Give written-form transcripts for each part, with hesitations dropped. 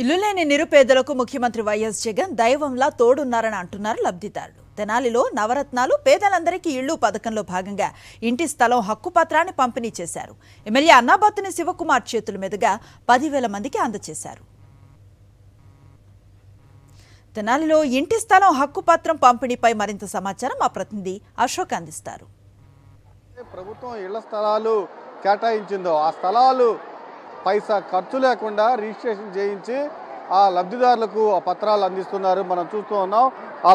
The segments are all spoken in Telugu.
ఇల్లు లేని నిరుపేదలకు ముఖ్యమంత్రి వైఎస్ జగన్ దైవంలా తోడున్నారని అంటున్నారు లబ్ధిదారులు. తెనాలిలో నవరత్నాలు పేదలందరికీ ఇళ్లు పథకంలో భాగంగా ఇంటి స్థలం హక్కు పత్రాన్ని పంపిణీ చేశారు. ఎమ్మెల్యే అన్నాబత్తుని శివకుమార్ చేతుల మీదుగా 10,000 మందికి అందజేశారు. తెనాలిలో ఇంటి స్థలం హక్కు పత్రం పంపిణీపై మరింత సమాచారం మా ప్రతినిధి అశోక్ అందిస్తారు. ప్రభుత్వం ఇళ్ల స్థలాలు కేటాయించిందో ఆ స్థలాలు పైసా ఖర్చు లేకుండా రిజిస్ట్రేషన్ చేయించి ఆ లబ్ధిదారులకు ఆ పత్రాలు అందిస్తున్నారు. మనం చూస్తూ ఉన్నాం. ఆ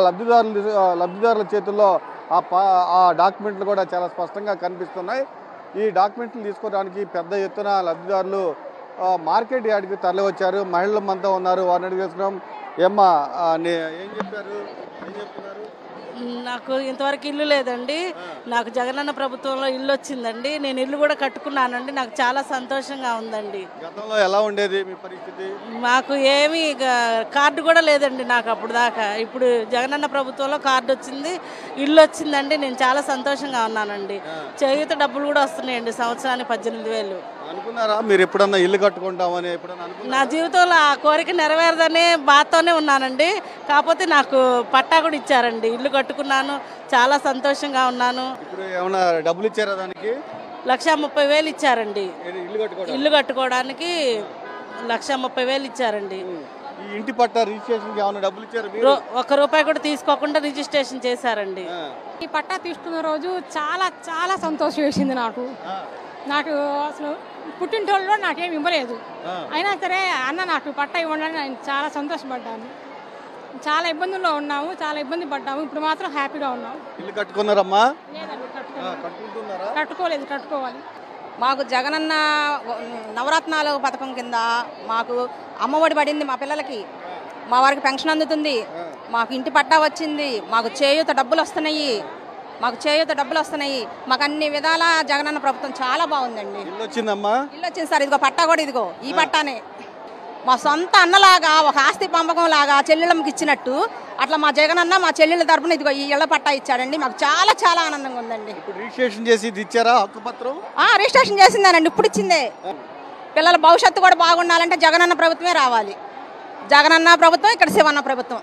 లబ్ధిదారుల చేతుల్లో ఆ డాక్యుమెంట్లు కూడా చాలా స్పష్టంగా కనిపిస్తున్నాయి. ఈ డాక్యుమెంట్లు తీసుకోవడానికి పెద్ద ఎత్తున లబ్ధిదారులు మార్కెట్ యార్డ్కి తరలి వచ్చారు. మహిళలంతా ఉన్నారు. వారిని అడిగి తెలుసుకున్నాం. ఏమ్మా ఏం చెప్తున్నారు? నాకు ఇంతవరకు ఇల్లు లేదండి. నాకు జగనన్న ప్రభుత్వంలో ఇల్లు వచ్చిందండి. నేను ఇల్లు కూడా కట్టుకున్నానండి. నాకు చాలా సంతోషంగా ఉందండి. గతంలో ఎలా ఉండేది మీ పరిస్థితి? మాకు ఏమీ కార్డు కూడా లేదండి నాకు అప్పుడు దాకా. ఇప్పుడు జగనన్న ప్రభుత్వంలో కార్డు వచ్చింది, ఇల్లు వచ్చిందండి. నేను చాలా సంతోషంగా ఉన్నానండి. చేయూత డబ్బులు కూడా వస్తున్నాయండి సంవత్సరానికి 18,000. అనుకున్నారా మీరు ఎప్పుడన్నా ఇల్లు కట్టుకుంటామని? నా జీవితంలో ఆ కోరిక నెరవేరదని బాధతోనే ఉన్నానండి. కాకపోతే నాకు పట్టా కూడా ఇచ్చారండి. ఇల్లు కట్టుకున్నాను, చాలా సంతోషంగా ఉన్నాను. ఇప్పుడు ఏమన్నా డబ్బులు ఇచ్చారా దానికి? 1,30,000 ఇచ్చారండి. ఇల్లు కట్టుకోవడానికి 1,30,000 ఇచ్చారండి. ఈ ఇంటి పట్టా రిజిస్ట్రేషన్కి ఏమైనా డబ్బులు ఇచ్చారు? ₹1 కూడా తీసుకోకుండా రిజిస్ట్రేషన్ చేశారండి. ఈ పట్టా తీసుకున్న రోజు చాలా చాలా సంతోషం వేసింది నాకు. అసలు పుట్టింటోళ్ళు నాకేమి ఇవ్వలేదు. అయినా సరే అన్న నాకు పట్టా ఇవ్వండి నేను చాలా సంతోషపడ్డాను. చాలా ఇబ్బందుల్లో ఉన్నాము, చాలా ఇబ్బంది పడ్డాము. ఇప్పుడు మాత్రం హ్యాపీగా ఉన్నాము. ఇల్లు కట్టుకున్నారమ్మా? కట్టుకోవాలి. మాకు జగనన్న నవరత్నాలు పథకం కింద మాకు అమ్మఒడి పడింది. మా పిల్లలకి, మా వారికి పెన్షన్ అందుతుంది. మాకు ఇంటి పట్టా వచ్చింది. మాకు చేయూత డబ్బులు వస్తున్నాయి. మాకు అన్ని విధాల జగనన్న ప్రభుత్వం చాలా బాగుందండి. ఇల్లు వచ్చింది సార్. ఇదిగో పట్టా కూడా, ఇదిగో ఈ పట్టానే మా సొంత అన్నలాగా ఒక ఆస్తి పంపకం లాగా చెల్లెళ్ళకి ఇచ్చినట్టు అట్లా మా జగనన్న మా చెల్లెళ్ళ తరపున ఇదిగో ఈ ఇళ్ల పట్టా ఇచ్చాడండి. మాకు చాలా చాలా ఆనందంగా ఉందండి. రిజిస్ట్రేషన్ చేసి ఇచ్చారా హక్కు పత్రం? రిజిస్ట్రేషన్ చేసిందానండి, ఇప్పుడు ఇచ్చిందే. పిల్లల భవిష్యత్తు కూడా బాగుండాలంటే జగనన్న ప్రభుత్వమే రావాలి. జగనన్న ప్రభుత్వం, ఇక్కడ శివన్న ప్రభుత్వం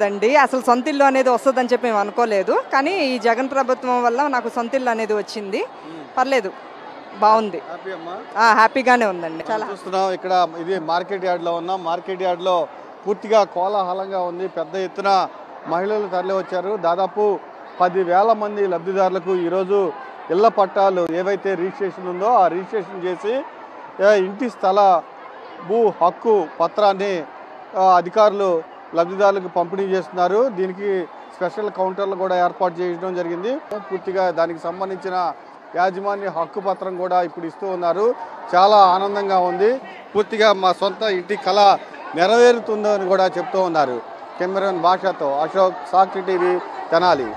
అండి. అసలు సొంత ఇల్లు అనేది వస్తుందని చెప్పి మేము అనుకోలేదు. కానీ ఈ జగన్ ప్రభుత్వం వల్ల నాకు సొంత ఇల్లు అనేది వచ్చింది. పర్లేదు, బాగుంది, హ్యాపీగానే ఉందండి. చాలా చూస్తున్నాం. ఇక్కడ ఇది మార్కెట్ యార్డ్లో ఉన్నాం. మార్కెట్ యార్డ్లో పూర్తిగా కోలాహలంగా ఉంది. పెద్ద ఎత్తున మహిళలు తరలి వచ్చారు. దాదాపు 10,000 మంది లబ్ధిదారులకు ఈరోజు ఇళ్ల పట్టాలు ఏవైతే రిజిస్ట్రేషన్ ఉందో ఆ రిజిస్ట్రేషన్ చేసి ఇంటి స్థల భూ హక్కు పత్రాన్ని అధికారులు లబ్ధిదారులకు పంపిణీ చేస్తున్నారు. దీనికి స్పెషల్ కౌంటర్లు కూడా ఏర్పాటు చేయడం జరిగింది. పూర్తిగా దానికి సంబంధించిన యాజమాన్య హక్కు పత్రం కూడా ఇప్పుడు ఇస్తూ ఉన్నారు. చాలా ఆనందంగా ఉంది. పూర్తిగా మా సొంత ఇంటి కళ నెరవేరుతుందని కూడా చెప్తూ ఉన్నారు. కెమెరామెన్ భాషతో అశోక్, సాక్షి టీవీ, తెనాలి.